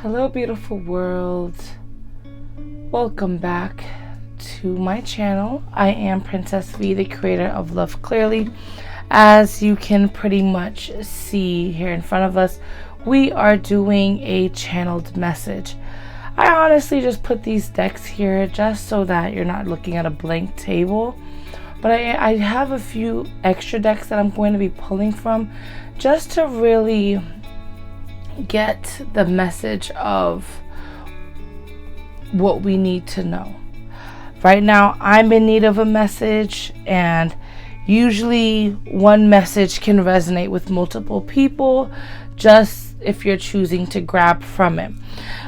Hello, beautiful world. Welcome back to my channel. I am Princess V, the creator of Love Clearly. As you can pretty much see here in front of us, we are doing a channeled message. I honestly just put these decks here just so that you're not looking at a blank table. But I have a few extra decks that I'm going to be pulling from just to really get the message of what we need to know. Right now, I'm in need of a message, and usually one message can resonate with multiple people, just if you're choosing to grab from it.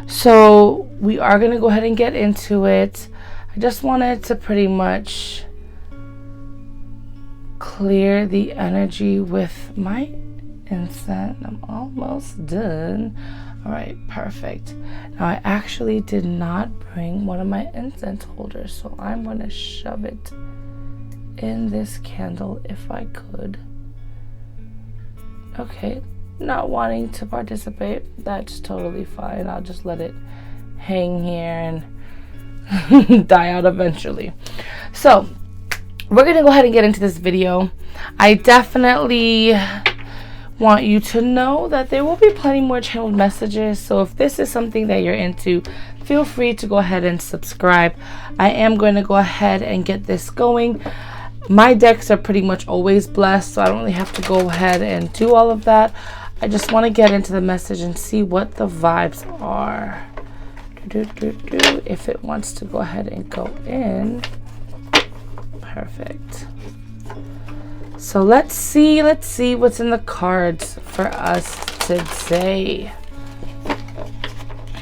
So we are going to go ahead and get into it. I just wanted to pretty much clear the energy with my incense. I'm almost done. All right, perfect. Now I actually did not bring one of my incense holders, so I'm going to shove it in this candle if I could. Okay, not wanting to participate, that's totally fine. I'll just let it hang here and die out eventually. So we're gonna go ahead and get into this video. I definitely want you to know that there will be plenty more channeled messages, so if this is something that you're into, feel free to go ahead and subscribe. I am going to go ahead and get this going. My decks are pretty much always blessed, so I don't really have to go ahead and do all of that. I just want to get into the message and see what the vibes are. If it wants to go ahead and go in. Perfect. So let's see what's in the cards for us today.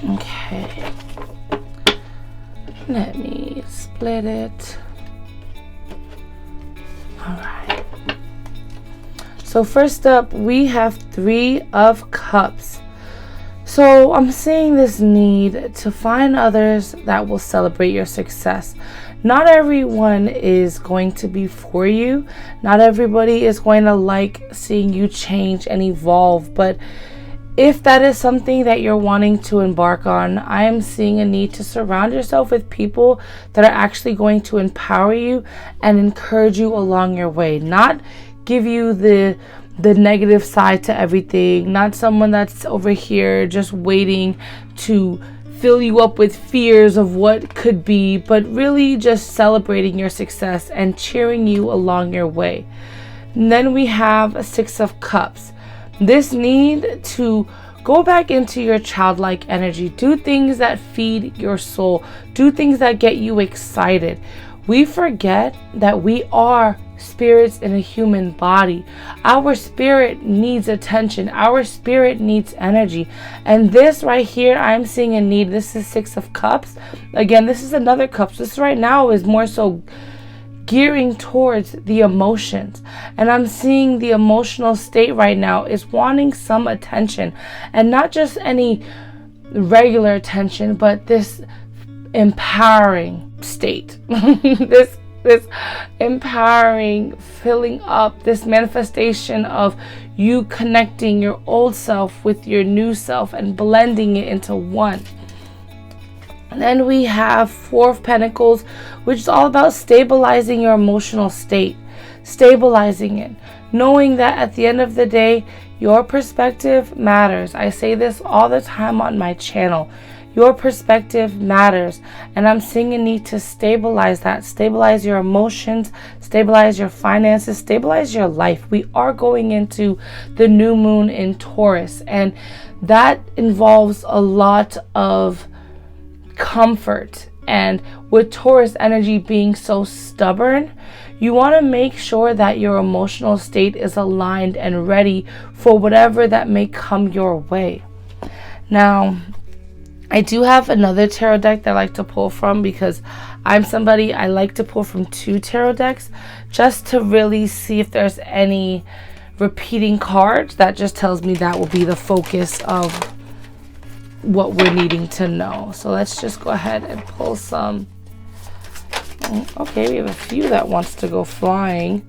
Okay. Let me split it. All right. So first up, we have 3 of Cups. So I'm seeing this need to find others that will celebrate your success. Not everyone is going to be for you. Not everybody is going to like seeing you change and evolve. But if that is something that you're wanting to embark on, I am seeing a need to surround yourself with people that are actually going to empower you and encourage you along your way. Not give you the negative side to everything. Not someone that's over here just waiting to fill you up with fears of what could be, but really just celebrating your success and cheering you along your way. And then we have a 6 of Cups. This need to go back into your childlike energy. Do things that feed your soul. Do things that get you excited. We forget that we are spirits in a human body. Our spirit needs attention. Our spirit needs energy. And this right here, I'm seeing a need. This is 6 of Cups. Again, this is another Cups. This right now is more so gearing towards the emotions. And I'm seeing the emotional state right now is wanting some attention. And not just any regular attention, but this empowering state. This empowering, filling up, this manifestation of you connecting your old self with your new self and blending it into one. And then we have 4 of Pentacles, which is all about stabilizing your emotional state, stabilizing it, knowing that at the end of the day, your perspective matters. I say this all the time on my channel. Your perspective matters, and I'm seeing a need to stabilize that. Stabilize your emotions, stabilize your finances, stabilize your life. We are going into the new moon in Taurus, and that involves a lot of comfort. And with Taurus energy being so stubborn, you want to make sure that your emotional state is aligned and ready for whatever that may come your way. Now, I do have another tarot deck that I like to pull from because I'm somebody, I like to pull from 2 tarot decks just to really see if there's any repeating cards. That just tells me that will be the focus of what we're needing to know. So let's just go ahead and pull some. Okay, we have a few that wants to go flying.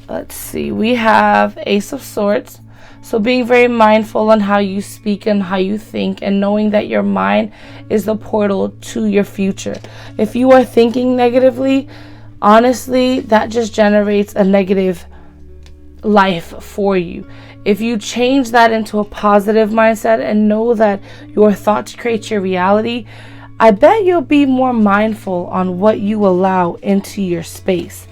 Let's see. We have Ace of Swords, So being very mindful on how you speak and how you think, and knowing that your mind is the portal to your future. If you are thinking negatively, honestly, that just generates a negative life for you. If you change that into a positive mindset and know that your thoughts create your reality, I bet you'll be more mindful on what you allow into your space.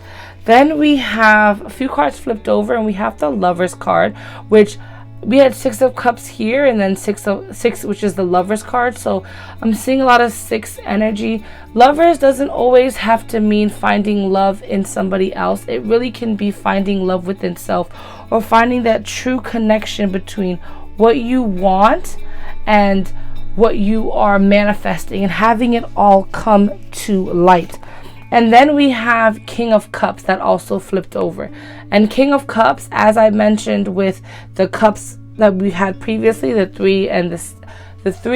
Then we have a few cards flipped over, and we have the Lovers card, which we had 6 of Cups here, and then 6, which is the Lovers card. So I'm seeing a lot of 6 energy. Lovers doesn't always have to mean finding love in somebody else. It really can be finding love within self, or finding that true connection between what you want and what you are manifesting, and having it all come to light. And then we have King of Cups that also flipped over. And King of Cups, as I mentioned with the cups that we had previously, the 3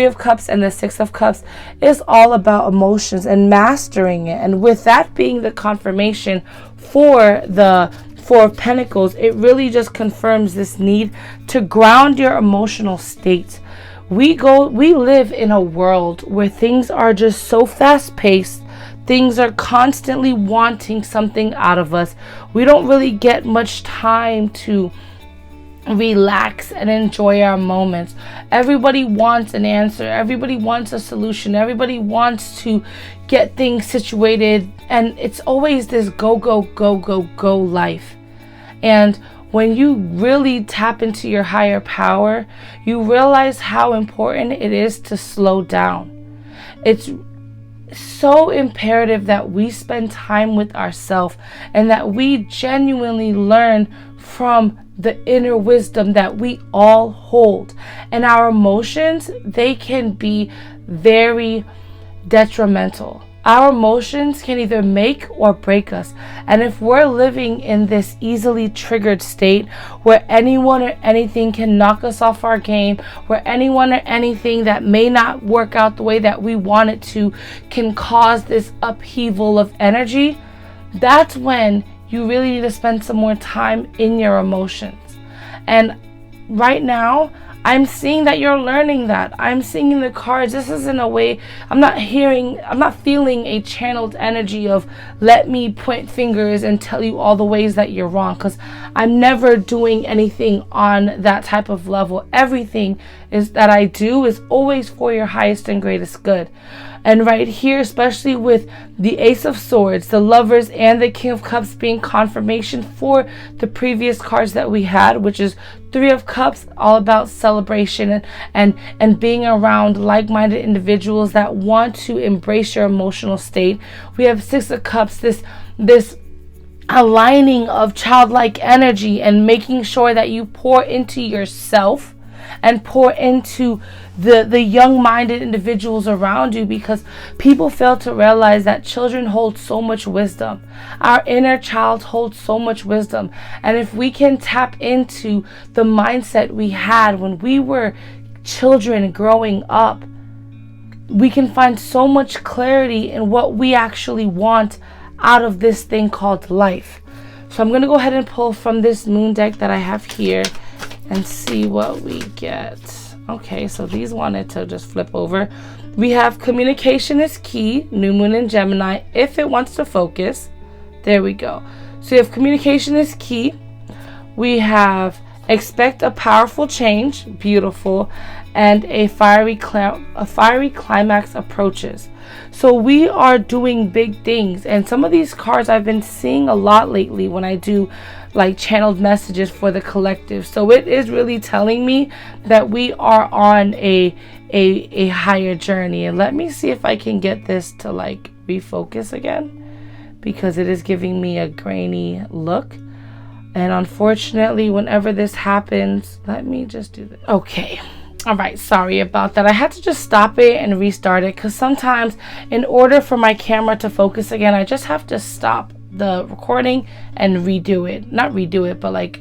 of Cups and the 6 of Cups, is all about emotions and mastering it. And with that being the confirmation for the 4 of Pentacles, it really just confirms this need to ground your emotional state. We live in a world where things are just so fast paced. Things are constantly wanting something out of us. We don't really get much time to relax and enjoy our moments. Everybody wants an answer. Everybody wants a solution. Everybody wants to get things situated. And it's always this go, go, go, go, go life. And when you really tap into your higher power, you realize how important it is to slow down. It's so imperative that we spend time with ourselves, and that we genuinely learn from the inner wisdom that we all hold. And our emotions, they can be very detrimental. Our emotions can either make or break us. And if we're living in this easily triggered state where anyone or anything can knock us off our game, where anyone or anything that may not work out the way that we want it to can cause this upheaval of energy, that's when you really need to spend some more time in your emotions. And right now, I'm seeing that you're learning that. I'm seeing in the cards, this isn't a way, I'm not feeling a channeled energy of let me point fingers and tell you all the ways that you're wrong, because I'm never doing anything on that type of level. Everything is that I do is always for your highest and greatest good. And right here, especially with the Ace of Swords, the Lovers, and the King of Cups being confirmation for the previous cards that we had, which is 3 of Cups, all about celebration and being around like-minded individuals that want to embrace your emotional state. We have 6 of Cups, this aligning of childlike energy and making sure that you pour into yourself and pour into the young-minded individuals around you, because people fail to realize that children hold so much wisdom. Our inner child holds so much wisdom. And if we can tap into the mindset we had when we were children growing up, we can find so much clarity in what we actually want out of this thing called life. So I'm going to go ahead and pull from this moon deck that I have here and see what we get. Okay, so these wanted to just flip over. We have communication is key, new moon in Gemini, if it wants to focus. There we go. So you have communication is key. We have expect a powerful change, beautiful, and a fiery climax approaches. So we are doing big things, and some of these cards I've been seeing a lot lately when I do like channeled messages for the collective. So it is really telling me that we are on a higher journey. And let me see if I can get this to like refocus again, because it is giving me a grainy look. And unfortunately, whenever this happens, let me just do this. Okay. All right, sorry about that. I had to just stop it and restart it, because sometimes in order for my camera to focus again, I just have to stop the recording and redo it. Not redo it, but like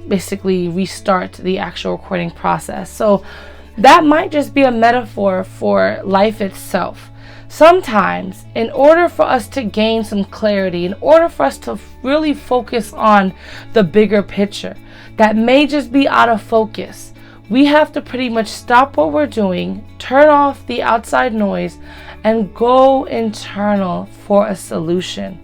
basically restart the actual recording process. So that might just be a metaphor for life itself. Sometimes, in order for us to gain some clarity, in order for us to really focus on the bigger picture, that may just be out of focus. We have to pretty much stop what we're doing, turn off the outside noise, and go internal for a solution.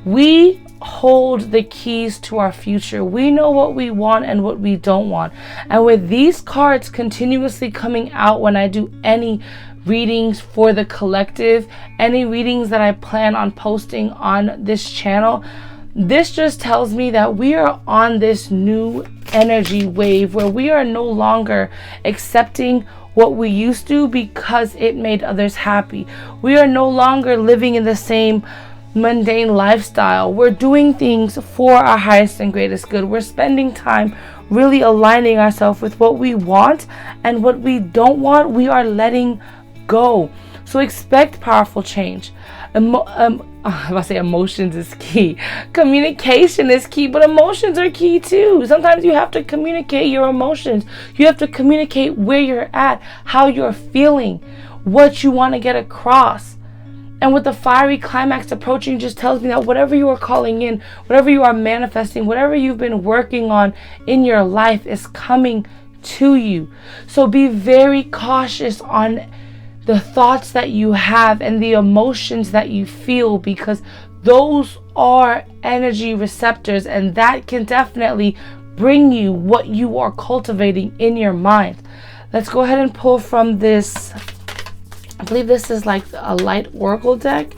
We hold the keys to our future. We know what we want and what we don't want. And with these cards continuously coming out when I do any readings for the collective, any readings that I plan on posting on this channel, this just tells me that we are on this new energy wave where we are no longer accepting what we used to because it made others happy. We are no longer living in the same mundane lifestyle. We're doing things for our highest and greatest good. We're spending time really aligning ourselves with what we want, and what we don't want, we are letting go. So expect powerful change. I say emotions is key. Communication is key, but emotions are key too. Sometimes you have to communicate your emotions. You have to communicate where you're at, how you're feeling, what you want to get across. And with the fiery climax approaching, just tells me that whatever you are calling in, whatever you are manifesting, whatever you've been working on in your life is coming to you. So be very cautious on the thoughts that you have and the emotions that you feel, because those are energy receptors, and that can definitely bring you what you are cultivating in your mind. Let's go ahead and pull from this. I believe this is like a light oracle deck.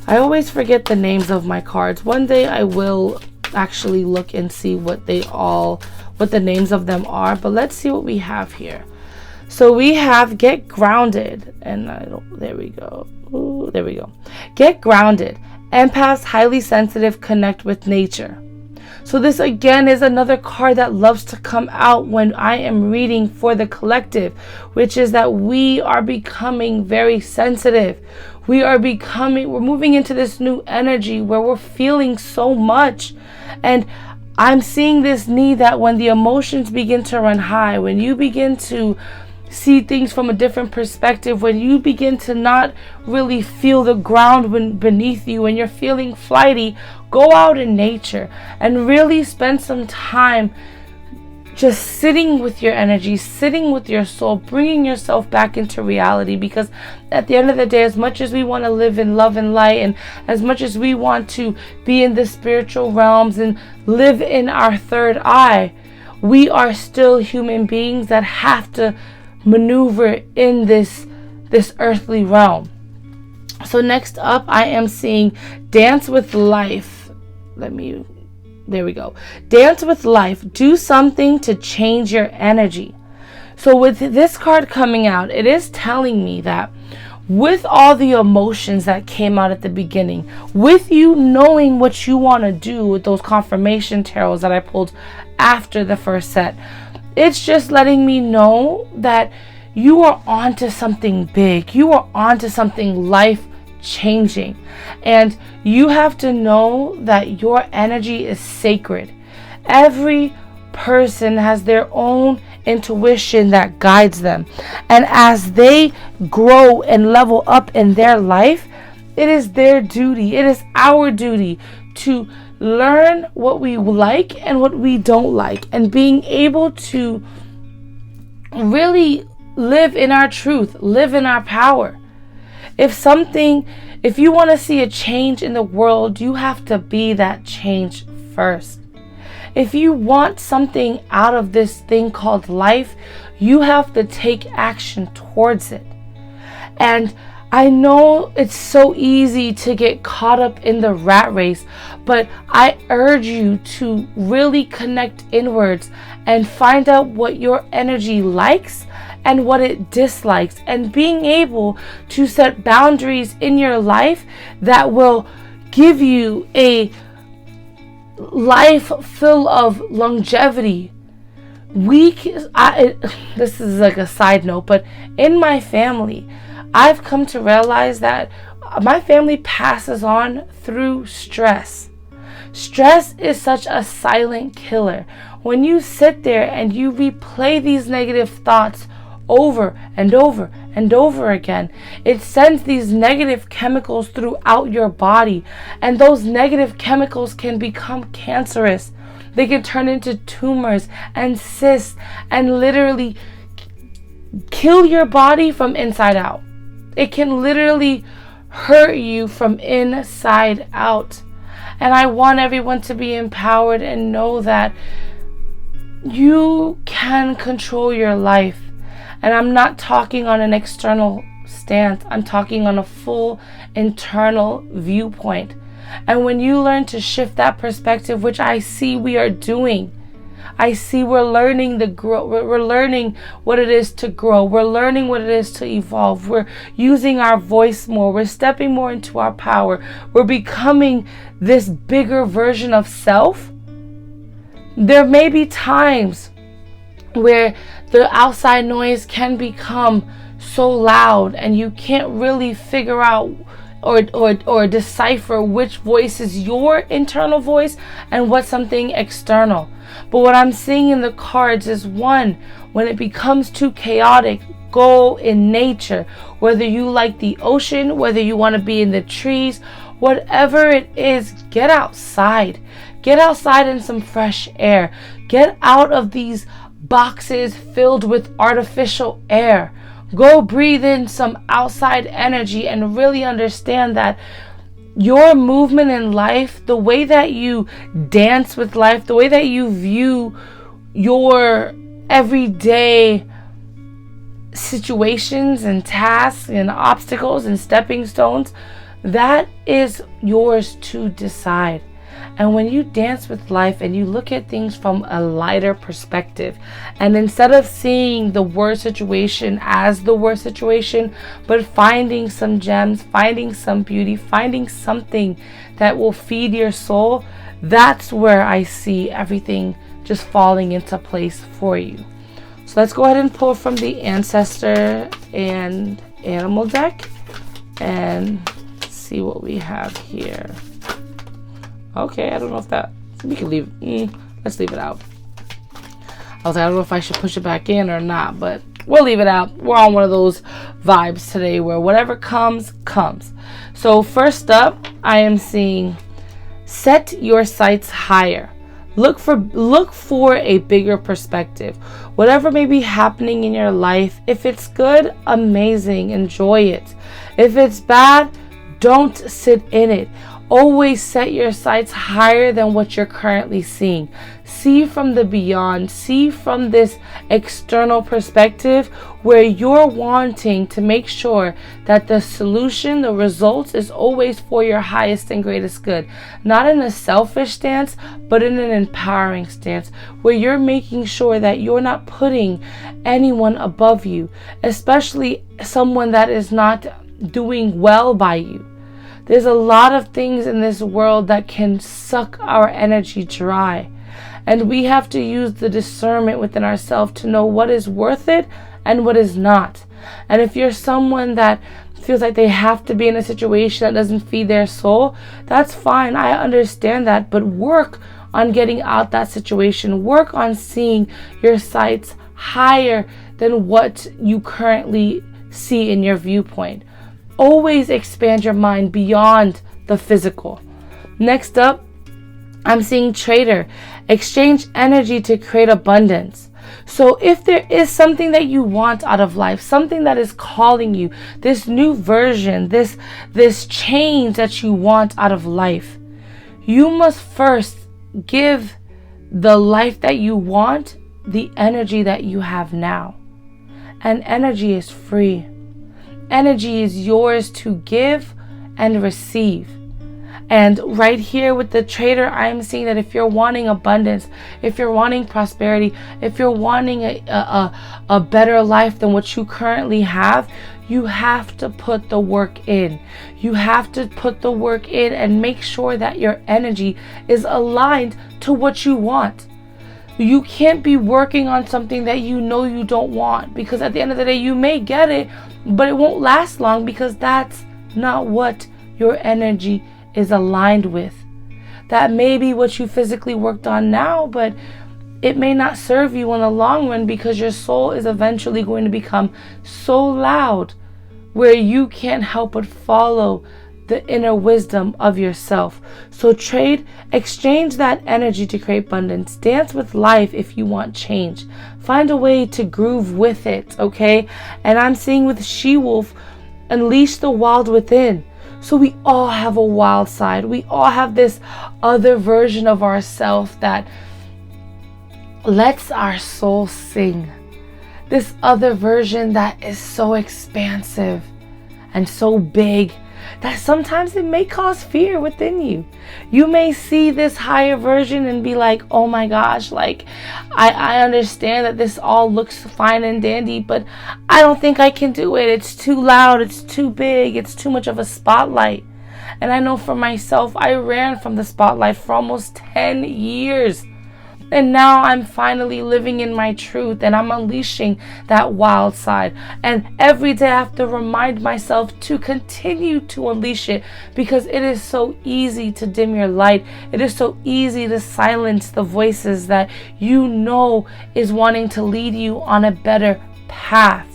I always forget the names of my cards. One day I will actually look and see what the names of them are, but let's see what we have here. So we have Get Grounded, and there we go. Ooh, there we go. Get Grounded. Empaths, highly sensitive, connect with nature. So this again is another card that loves to come out when I am reading for the collective, which is that we are becoming very sensitive. We're moving into this new energy where we're feeling so much. And I'm seeing this need that when the emotions begin to run high, when you begin to see things from a different perspective, when you begin to not really feel the ground beneath you, when you're feeling flighty, go out in nature and really spend some time just sitting with your energy, sitting with your soul, bringing yourself back into reality. Because at the end of the day, as much as we want to live in love and light, and as much as we want to be in the spiritual realms and live in our third eye, we are still human beings that have to maneuver in this earthly realm. So next up, I am seeing Dance with Life. There we go. Dance with life. Do something to change your energy. So with this card coming out, it is telling me that with all the emotions that came out at the beginning, with you knowing what you want to do with those confirmation tarots that I pulled after the first set, it's just letting me know that you are onto something big. You are onto something life-changing. And you have to know that your energy is sacred. Every person has their own intuition that guides them. And as they grow and level up in their life, it is their duty, it is our duty to learn what we like and what we don't like, and being able to really live in our truth, live in our power. If you want to see a change in the world, you have to be that change first. If you want something out of this thing called life, you have to take action towards it. And I know it's so easy to get caught up in the rat race, but I urge you to really connect inwards and find out what your energy likes and what it dislikes, and being able to set boundaries in your life that will give you a life full of longevity. This is like a side note, but in my family, I've come to realize that my family passes on through stress. Stress is such a silent killer. When you sit there and you replay these negative thoughts over and over and over again, it sends these negative chemicals throughout your body, and those negative chemicals can become cancerous. They can turn into tumors and cysts and literally kill your body from inside out. It can literally hurt you from inside out. And I want everyone to be empowered and know that you can control your life. And I'm not talking on an external stance. I'm talking on a full internal viewpoint. And when you learn to shift that perspective, which I see we are doing, I see we're learning we're learning what it is to grow. We're learning what it is to evolve. We're using our voice more. We're stepping more into our power. We're becoming this bigger version of self. There may be times where the outside noise can become so loud and you can't really figure out or decipher which voice is your internal voice and what's something external. But what I'm seeing in the cards is, one, when it becomes too chaotic, go in nature. Whether you like the ocean, whether you want to be in the trees, whatever it is, get outside. Get outside in some fresh air. Get out of these boxes filled with artificial air. Go breathe in some outside energy and really understand that your movement in life, the way that you dance with life, the way that you view your everyday situations and tasks and obstacles and stepping stones, that is yours to decide. And when you dance with life and you look at things from a lighter perspective, and instead of seeing the worst situation as the worst situation, but finding some gems, finding some beauty, finding something that will feed your soul, that's where I see everything just falling into place for you. So let's go ahead and pull from the Ancestor and Animal deck and see what we have here. Okay, I don't know if that, we can leave, let's leave it out. I was like, I don't know if I should push it back in or not, but we'll leave it out. We're on one of those vibes today where whatever comes, comes. So first up, I am seeing set your sights higher. Look for a bigger perspective. Whatever may be happening in your life, if it's good, amazing, enjoy it. If it's bad, don't sit in it. Always set your sights higher than what you're currently seeing. See from the beyond. See from this external perspective where you're wanting to make sure that the solution, the results is always for your highest and greatest good. Not in a selfish stance, but in an empowering stance where you're making sure that you're not putting anyone above you, especially someone that is not doing well by you. There's a lot of things in this world that can suck our energy dry. And we have to use the discernment within ourselves to know what is worth it and what is not. And if you're someone that feels like they have to be in a situation that doesn't feed their soul, that's fine. I understand that. But work on getting out that situation. Work on seeing your sights higher than what you currently see in your viewpoint. Always expand your mind beyond the physical. Next up, I'm seeing Trader. Exchange energy to create abundance. So if there is something that you want out of life, something that is calling you, this new version, this change that you want out of life, you must first give the life that you want the energy that you have now. And energy is free. Energy is yours to give and receive. And right here with the Trader, I'm seeing that if you're wanting abundance, if you're wanting prosperity, if you're wanting a better life than what you currently have, you have to put the work in. You have to put the work in and make sure that your energy is aligned to what you want. You can't be working on something that you know you don't want, because at the end of the day, you may get it, but it won't last long because that's not what your energy is aligned with. That may be what you physically worked on now, but it may not serve you in the long run because your soul is eventually going to become so loud where you can't help but follow the inner wisdom of yourself. So exchange that energy to create abundance. Dance with life if you want change. Find a way to groove with it, okay? And I'm seeing with She-Wolf, unleash the wild within. So we all have a wild side. We all have this other version of ourselves that lets our soul sing. This other version that is so expansive and so big that sometimes it may cause fear within you. You may see this higher version and be like, oh my gosh, like I understand that this all looks fine and dandy, but I don't think I can do it. It's too loud, it's too big, it's too much of a spotlight. And I know for myself, I ran from the spotlight for almost 10 years. And now I'm finally living in my truth, and I'm unleashing that wild side. And every day I have to remind myself to continue to unleash it, because it is so easy to dim your light. It is so easy to silence the voices that you know is wanting to lead you on a better path.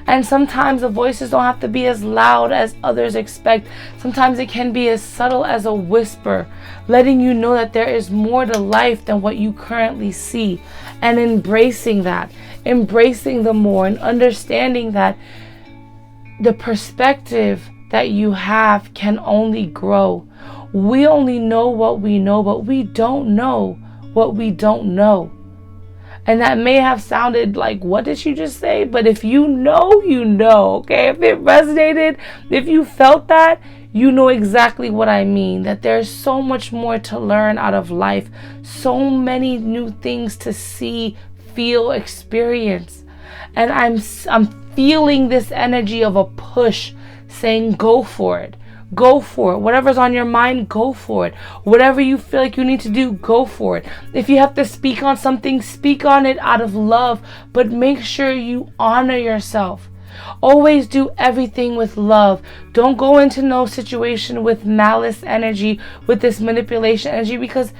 And sometimes the voices don't have to be as loud as others expect. Sometimes it can be as subtle as a whisper, letting you know that there is more to life than what you currently see. And embracing that, embracing the more, and understanding that the perspective that you have can only grow. We only know what we know, but we don't know what we don't know. And that may have sounded like, what did you just say? But if you know, you know, okay? If it resonated, if you felt that, you know exactly what I mean. That there's so much more to learn out of life. So many new things to see, feel, experience. And I'm feeling this energy of a push saying, go for it. Go for it. Whatever's on your mind, go for it. Whatever you feel like you need to do, go for it. If you have to speak on something, speak on it out of love, but make sure you honor yourself. Always do everything with love. Don't go into no situation with malice energy, with this manipulation energy, because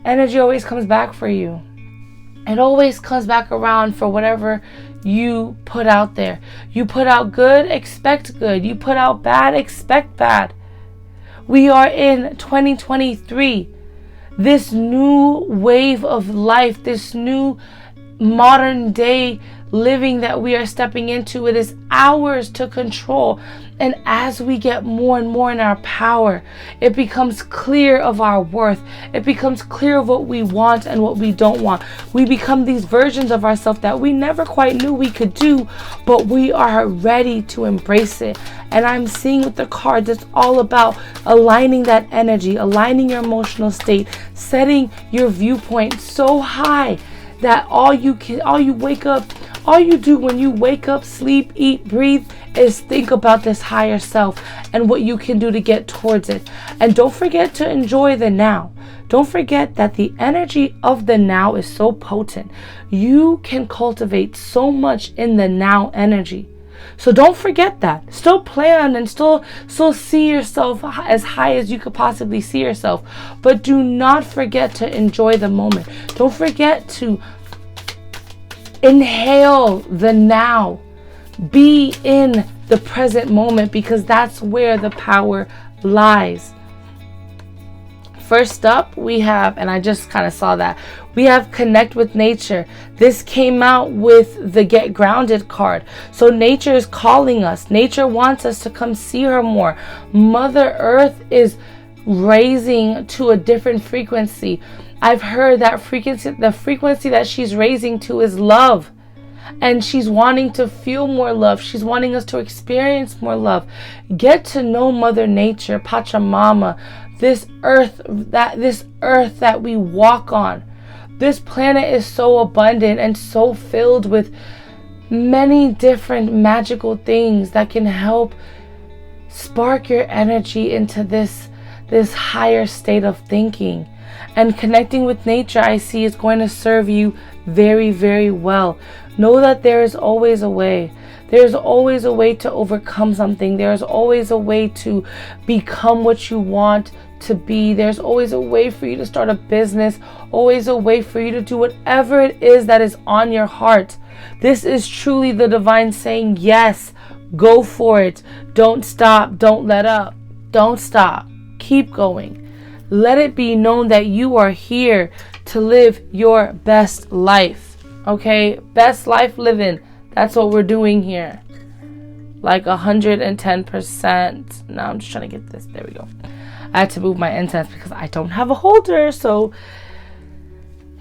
energy always comes back for you. It always comes back around for whatever you put out there. You put out good, expect good. You put out bad, expect bad. We are in 2023. This new wave of life, this new modern day living that we are stepping into, it is ours to control. And as we get more and more in our power, it becomes clear of our worth. It becomes clear of what we want and what we don't want. We become these versions of ourselves that we never quite knew we could do, but we are ready to embrace it. And I'm seeing with the cards, it's all about aligning that energy, aligning your emotional state, setting your viewpoint so high that all you do when you wake up, sleep, eat, breathe is think about this higher self and what you can do to get towards it. And don't forget to enjoy the now. Don't forget that the energy of the now is so potent. You can cultivate so much in the now energy. So don't forget that. Still plan and still see yourself as high as you could possibly see yourself. But do not forget to enjoy the moment. Don't forget to inhale the now. Be in the present moment, because that's where the power lies. First up, we have, and I just kind of saw that, we have connect with nature. This came out with the get grounded card. So nature is calling us. Nature wants us to come see her more. Mother Earth is raising to a different frequency. I've heard that the frequency that she's raising to is love. And she's wanting to feel more love. She's wanting us to experience more love. Get to know Mother Nature, Pachamama, this earth that we walk on. This planet is so abundant and so filled with many different magical things that can help spark your energy into this higher state of thinking. And connecting with nature, I see, is going to serve you very, very well. Know that there is always a way. There's always a way to overcome something. There's always a way to become what you want to be. There's always a way for you to start a business. Always a way for you to do whatever it is that is on your heart. This is truly the divine saying, yes, go for it. Don't stop. Don't let up. Don't stop. Keep going. Let it be known that you are here to live your best life. Okay? Best life living. That's what we're doing here. Like 110%. Now I'm just trying to get this. There we go. I had to move my incense because I don't have a holder. So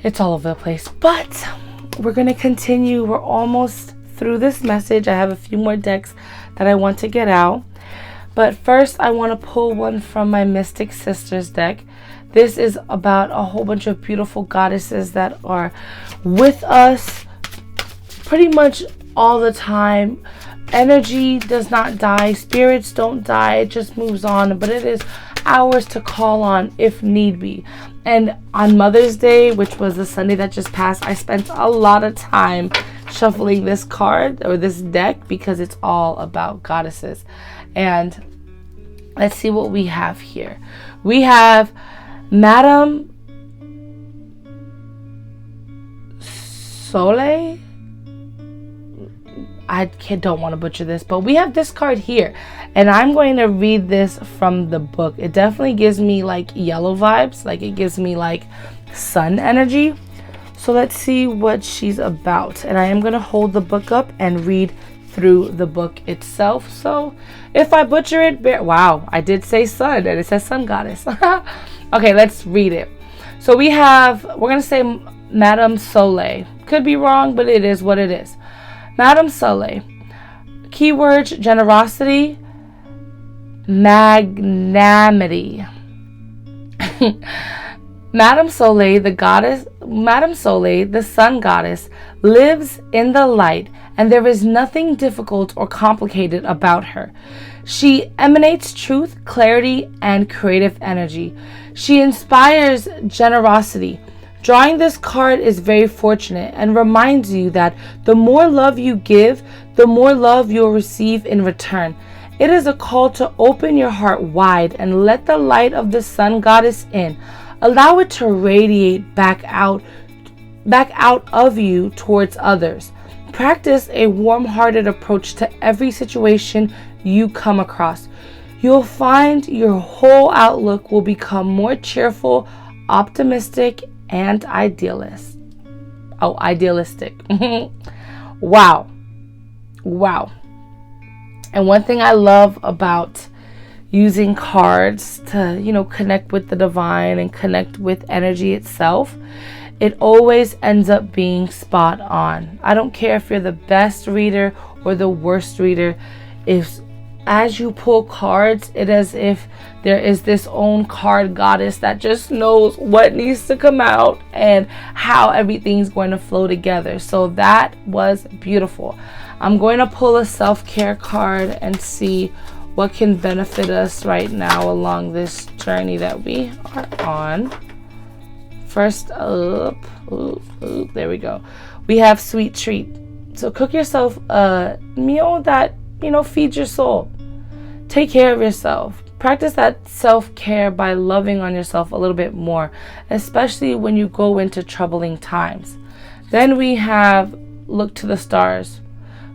it's all over the place. But we're going to continue. We're almost through this message. I have a few more decks that I want to get out. But first, I want to pull one from my Mystic Sisters deck. This is about a whole bunch of beautiful goddesses that are with us pretty much all the time. Energy does not die. Spirits don't die. It just moves on. But it is ours to call on if need be. And on Mother's Day, which was the Sunday that just passed, I spent a lot of time shuffling this card or this deck because it's all about goddesses. And let's see what we have here. We have Madame Soleil. I don't want to butcher this, but we have this card here. And I'm going to read this from the book. It definitely gives me like yellow vibes. Like it gives me like sun energy. So let's see what she's about. And I am going to hold the book up and read through the book itself. So if I butcher it, wow, I did say sun and it says sun goddess. Okay, let's read it. So we're going to say Madame Soleil. Could be wrong, but it is what it is. Madame Soleil. Keywords: generosity, magnanimity. Madame Soleil, the sun goddess, lives in the light, and there is nothing difficult or complicated about her. She emanates truth, clarity, and creative energy. She inspires generosity. Drawing this card is very fortunate and reminds you that the more love you give, the more love you'll receive in return. It is a call to open your heart wide and let the light of the sun goddess in. Allow it to radiate back out of you towards others. Practice a warm-hearted approach to every situation you come across. You'll find your whole outlook will become more cheerful, optimistic, and idealistic. Wow. And one thing I love about using cards to, connect with the divine and connect with energy itself, it always ends up being spot on. I don't care if you're the best reader or the worst reader. As you pull cards, it is as if there is this own card goddess that just knows what needs to come out and how everything's going to flow together. So that was beautiful. I'm going to pull a self-care card and see what can benefit us right now along this journey that we are on. First up, there we go. We have sweet treat. So cook yourself a meal that, feeds your soul. Take care of yourself. Practice that self-care by loving on yourself a little bit more, especially when you go into troubling times. Then we have look to the stars.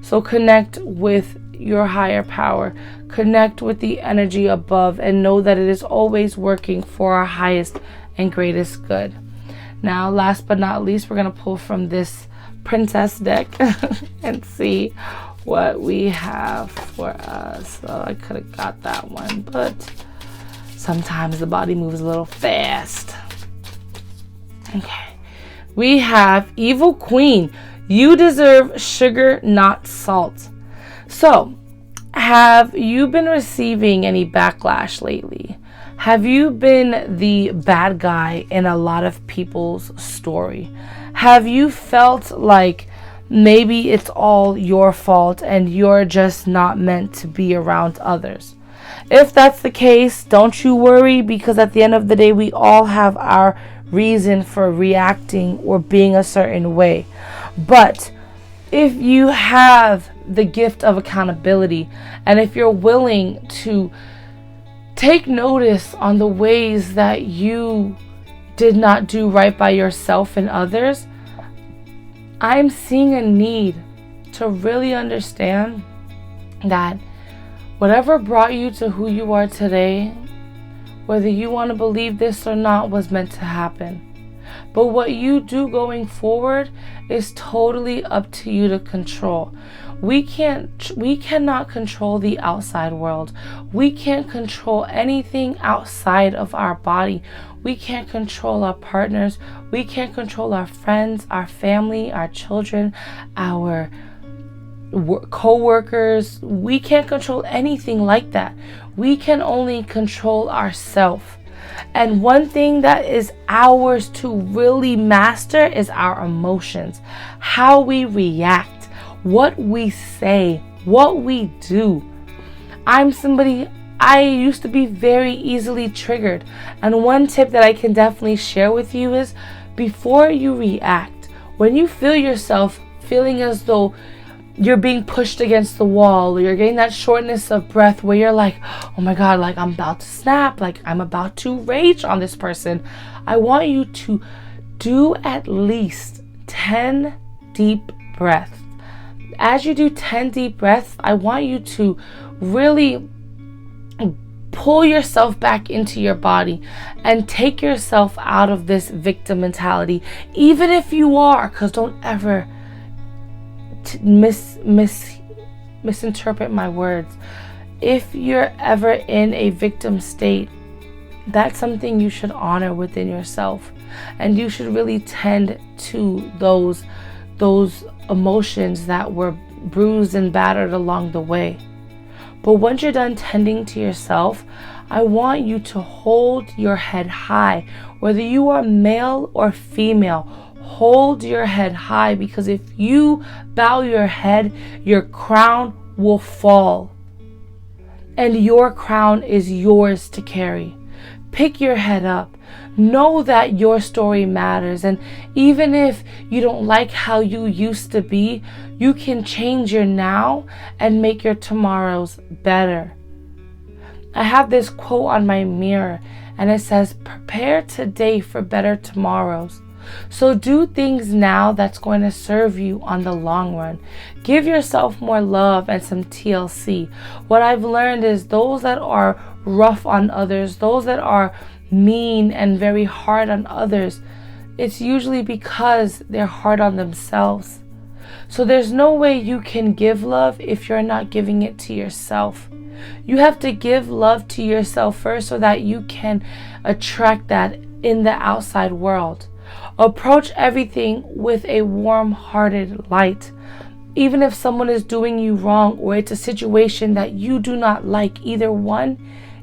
So connect with your higher power. Connect with the energy above and know that it is always working for our highest and greatest good. Now, last but not least, we're going to pull from this princess deck and see what we have for us. So I could have got that one, but sometimes the body moves a little fast. Okay. We have Evil Queen. You deserve sugar, not salt. So, have you been receiving any backlash lately? Have you been the bad guy in a lot of people's story? Have you felt like maybe it's all your fault and you're just not meant to be around others? If that's the case, don't you worry, because at the end of the day, we all have our reason for reacting or being a certain way. But if you have the gift of accountability, and if you're willing to take notice on the ways that you did not do right by yourself and others, I'm seeing a need to really understand that Whatever brought you to who you are today, whether you want to believe this or not, was meant to happen. But what you do going forward is totally up to you to control. We cannot control the outside world. We can't control anything outside of our body. We can't control our partners. We can't control our friends, our family, our children, our co-workers. We can't control anything like that. We can only control ourselves. And one thing that is ours to really master is our emotions, how we react, what we say, what we do. I used to be very easily triggered. And one tip that I can definitely share with you is, before you react, when you feel yourself feeling as though you're being pushed against the wall, or you're getting that shortness of breath where you're like, oh my God, like I'm about to snap, like I'm about to rage on this person, I want you to do at least 10 deep breaths. As you do 10 deep breaths, I want you to really pull yourself back into your body and take yourself out of this victim mentality, even if you are, because don't ever misinterpret my words. If you're ever in a victim state, that's something you should honor within yourself, and you should really tend to those emotions that were bruised and battered along the way. But once you're done tending to yourself, I want you to hold your head high, whether you are male or female. Hold your head high, because if you bow your head, your crown will fall. And your crown is yours to carry. Pick your head up. Know that your story matters. And even if you don't like how you used to be, you can change your now and make your tomorrows better. I have this quote on my mirror, and it says, prepare today for better tomorrows. So do things now that's going to serve you on the long run. Give yourself more love and some TLC. What I've learned is those that are rough on others, those that are mean and very hard on others, it's usually because they're hard on themselves. So there's no way you can give love if you're not giving it to yourself. You have to give love to yourself first so that you can attract that in the outside world. Approach everything with a warm-hearted light. Even if someone is doing you wrong, or it's a situation that you do not like, either one,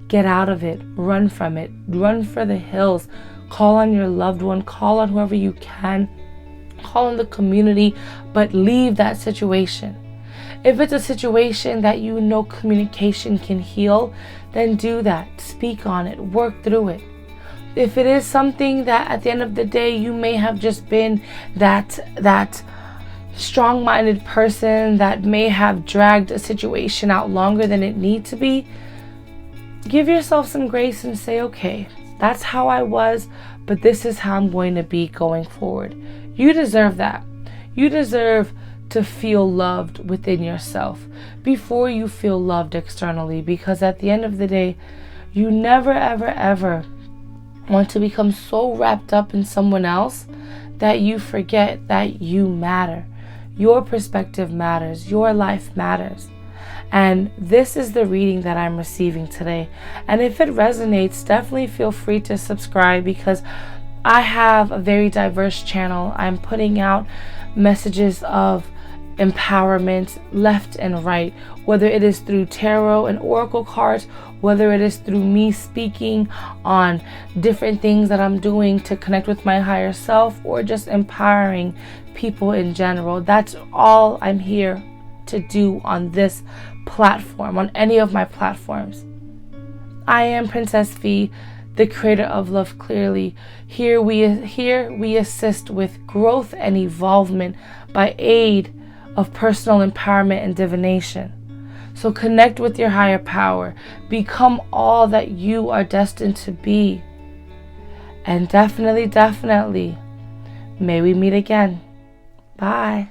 get out of it. Run from it. Run for the hills. Call on your loved one. Call on whoever you can. Call on the community, but leave that situation. If it's a situation that you know communication can heal, then do that. Speak on it. Work through it. If it is something that at the end of the day you may have just been that strong-minded person that may have dragged a situation out longer than it needs to be, give yourself some grace and say, okay, that's how I was, but this is how I'm going to be going forward. You deserve that. You deserve to feel loved within yourself before you feel loved externally, because at the end of the day, you never, ever, ever want to become so wrapped up in someone else that you forget that you matter. Your perspective matters. Your life matters. And this is the reading that I'm receiving today. And if it resonates, definitely feel free to subscribe, because I have a very diverse channel. I'm putting out messages of empowerment left and right, whether it is through tarot and oracle cards, whether it is through me speaking on different things that I'm doing to connect with my higher self, or just empowering people in general. That's all I'm here to do on this platform, on any of my platforms. I am Princess V, the creator of Love Clearly. Here we assist with growth and evolvement by aid of personal empowerment and divination. So connect with your higher power. Become all that you are destined to be. And definitely, may we meet again. Bye.